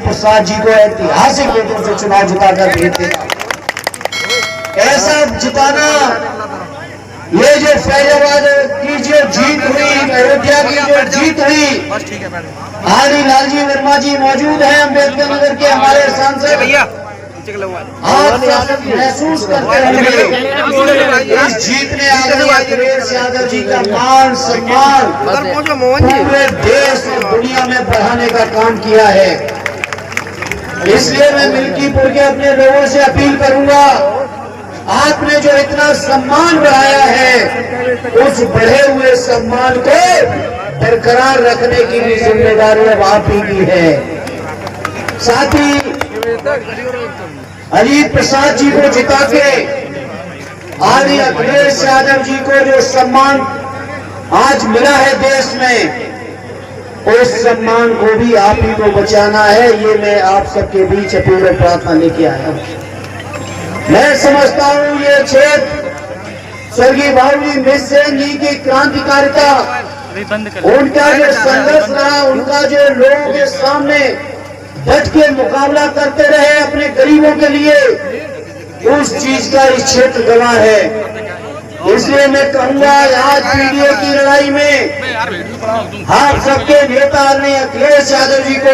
प्रसाद जी को ऐतिहासिक वोटों से चुनाव जिताकर भेज देगा। ऐसा जिताना, ये जो फैजाबाद की जो जीत हुई, अयोध्या की जो जीत हुई, हरी लालजी वर्मा जी मौजूद हैं अम्बेडकर नगर के हमारे सांसद, आप महसूस करते होंगे इस जीत ने आदरणीय अखिलेश यादव जी का मान सम्मान पूरे देश और दुनिया में बढ़ाने का काम किया है। इसलिए मैं मिल्कीपुर के अपने लोगों से अपील करूंगा, आपने जो इतना सम्मान बढ़ाया है, उस बढ़े हुए सम्मान को बरकरार रखने की भी जिम्मेदारी अब आप ही की है। साथ ही अजीत प्रसाद जी को जिता के आदरणीय अखिलेश यादव जी को जो सम्मान आज मिला है देश में, उस सम्मान को भी आप ही को बचाना है। ये मैं आप सबके बीच अपील और प्रार्थना लेके आया हूं। मैं समझता हूं ये क्षेत्र स्वर्गीय बाबूजी मिश्र जी की क्रांतिकारिता, उनका जो संघर्ष रहा, उनका जो लोगों के सामने डट के मुकाबला करते रहे अपने गरीबों के लिए, उस चीज का इस क्षेत्र गवाह है। इसलिए मैं कहूंगा आज पीडीए की लड़ाई में आप सबके नेता ने अखिलेश यादव जी को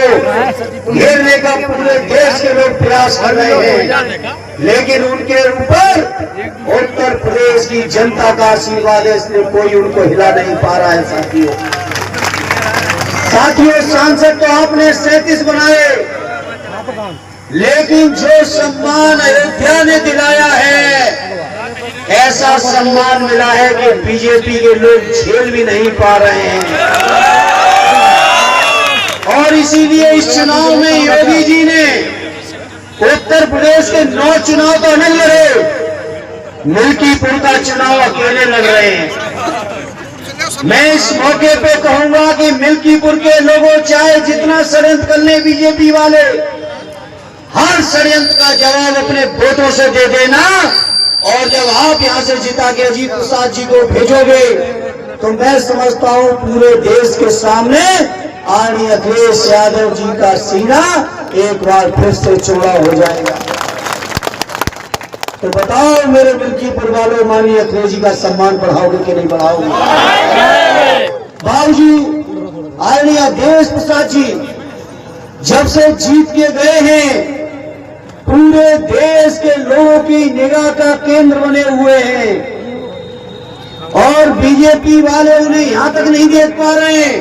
घेरने का पूरे देश के लोग प्रयास कर रहे हैं, लेकिन उनके ऊपर उत्तर प्रदेश की जनता का आशीर्वाद है, इसलिए कोई उनको हिला नहीं पा रहा है। साथियों सांसद तो आपने 37 बनाए, लेकिन जो सम्मान अयोध्या ने दिलाया है, ऐसा सम्मान मिला है कि बीजेपी के लोग झेल भी नहीं पा रहे हैं। और इसीलिए इस चुनाव में योगी जी ने उत्तर प्रदेश के 9 चुनाव तो नहीं लड़े, मिल्कीपुर का चुनाव अकेले लड़ रहे हैं। मैं इस मौके पे कहूंगा कि मिल्कीपुर के लोगों चाहे जितना षड्यंत्र कर ले बीजेपी वाले, हर षड्यंत्र का जवाब अपने वोटों से दे देना। और जब आप यहां से जिता के अजीत प्रसाद जी को भेजोगे, तो मैं समझता हूं पूरे देश के सामने आदरणीय अखिलेश यादव जी का सीना एक बार फिर से चौड़ा हो जाएगा। तो बताओ मेरे मिल्कीपुर वालों, माननीय अखिलेश जी का सम्मान बढ़ाओगे कि नहीं बढ़ाओगे? बाबूजी आदरणीय अखिलेश प्रसाद जी जब से जीत के गए हैं, पूरे देश के लोगों की निगाह का केंद्र बने हुए हैं, और बीजेपी वाले उन्हें यहां तक नहीं देख पा रहे हैं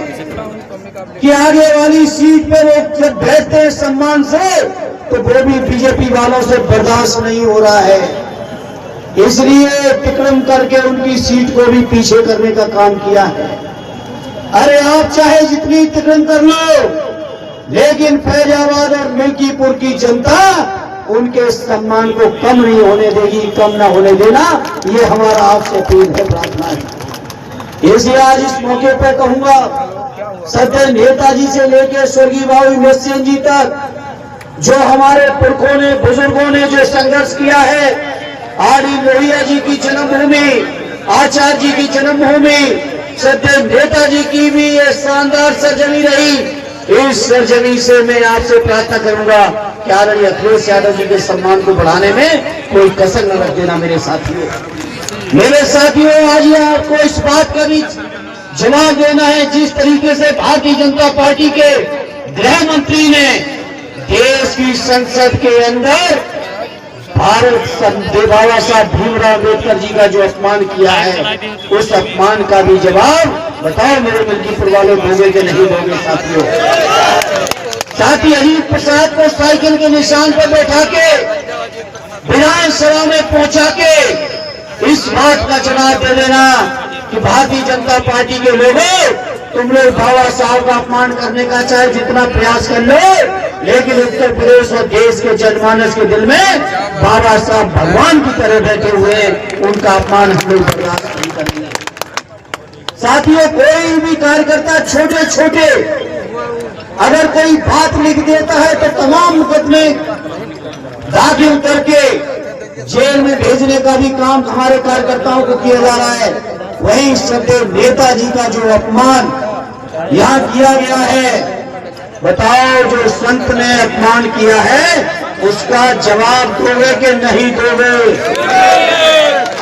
कि आगे वाली सीट पर वो जब बैठते हैं सम्मान से, तो वो भी बीजेपी वालों से बर्दाश्त नहीं हो रहा है। इसलिए तिकड़म करके उनकी सीट को भी पीछे करने का काम किया है। अरे आप चाहे जितनी तिकड़म कर लो, लेकिन फैजाबाद और मिल्कीपुर की जनता उनके सम्मान को कम नहीं होने देगी, कम ना होने देना, ये हमारा आपसे अपील है, प्रार्थना है। इसलिए आज इस मौके पर कहूंगा, सदैव नेताजी से लेकर स्वर्गीय बाबू मिश्र जी तक जो हमारे पुरखों ने, बुजुर्गों ने जो संघर्ष किया है, आदि लोहिया जी की जन्मभूमि, आचार्य जी की जन्मभूमि, सदैव नेताजी की भी ये शानदार सरजमी रही। इस सरजमी से मैं आपसे प्रार्थना करूंगा कि आदरणीय अखिलेश यादव जी के सम्मान को बढ़ाने में कोई कसर न रख देना। मेरे साथियों, आज ये आपको इस बात का भी जवाब देना है, जिस तरीके से भारतीय जनता पार्टी के गृह मंत्री ने देश की संसद के अंदर बाबा साहब भीमराव अम्बेडकर जी का जो अपमान किया है, उस अपमान का भी जवाब बताओ मेरे मिल्कीपुर वालों, दोगे कि नहीं दोगे? साथियों, साथ ही अजीत प्रसाद को साइकिल के निशान पर बैठा के विधानसभा में पहुंचा के इस बात का जवाब दे देना कि भारतीय जनता पार्टी के लोगों, तुम लोग बाबा साहब का अपमान करने का चाहे जितना प्रयास कर लो, लेकिन उत्तर प्रदेश और देश के जनमानस के दिल में बाबा साहब भगवान की तरह बैठे हुए, उनका अपमान हम लोग बर्दाश्त नहीं करेंगे। साथियों, कोई भी कार्यकर्ता छोटे छोटे अगर कोई बात लिख देता है तो तमाम मुकदमे दाखिल करके जेल में भेजने का भी काम हमारे कार्यकर्ताओं को किया जा रहा है। वहीं सदैव नेताजी का जो अपमान यहाँ किया गया है, बताओ, जो संत ने अपमान किया है उसका जवाब दोगे कि नहीं दोगे?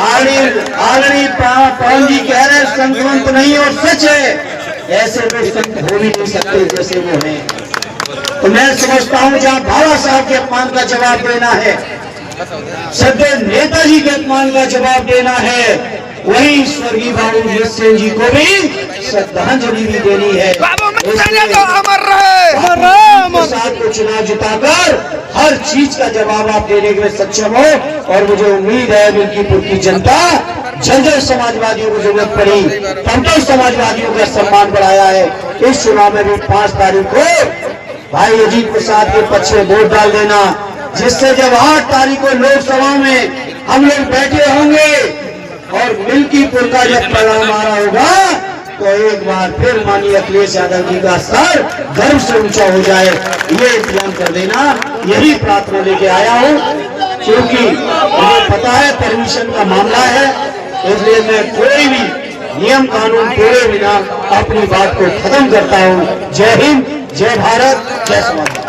आदरणीय पवन जी कह रहे संतवंत नहीं, और सच है, ऐसे तो संत हो भी नहीं सकते जैसे वो हैं। तो मैं समझता हूं जहां बाबा साहब के अपमान का जवाब देना है, सदैव नेताजी के अपमान का जवाब देना है, वही स्वर्गीय बाबू जगजीत सिंह जी को भी श्रद्धांजलि भी देनी है। प्रसाद को चुनाव जिताकर हर चीज का जवाब आप देने के लिए सक्षम हो, और मुझे उम्मीद है मिल्कीपुर की जनता जर्जर समाजवादियों को जरूरत पड़ी तब तो समाजवादियों का सम्मान बढ़ाया है। इस चुनाव में भी 5 तारीख को भाई अजीत प्रसाद के पक्ष में वोट डाल देना, जिससे जब 8 तारीख को लोकसभा में हम लोग बैठे होंगे और मिल्कीपुर का जब परिणाम आ रहा होगा तो एक बार फिर माननीय अखिलेश यादव जी का सर गर्व से ऊंचा हो जाए, ये इंतजाम कर देना। यही प्रार्थना लेके आया हूँ, क्योंकि मुझे पता है परमिशन का मामला है, इसलिए मैं कोई भी नियम कानून तोड़े बिना अपनी बात को खत्म करता हूँ। जय हिंद, जय भारत, जय समाज।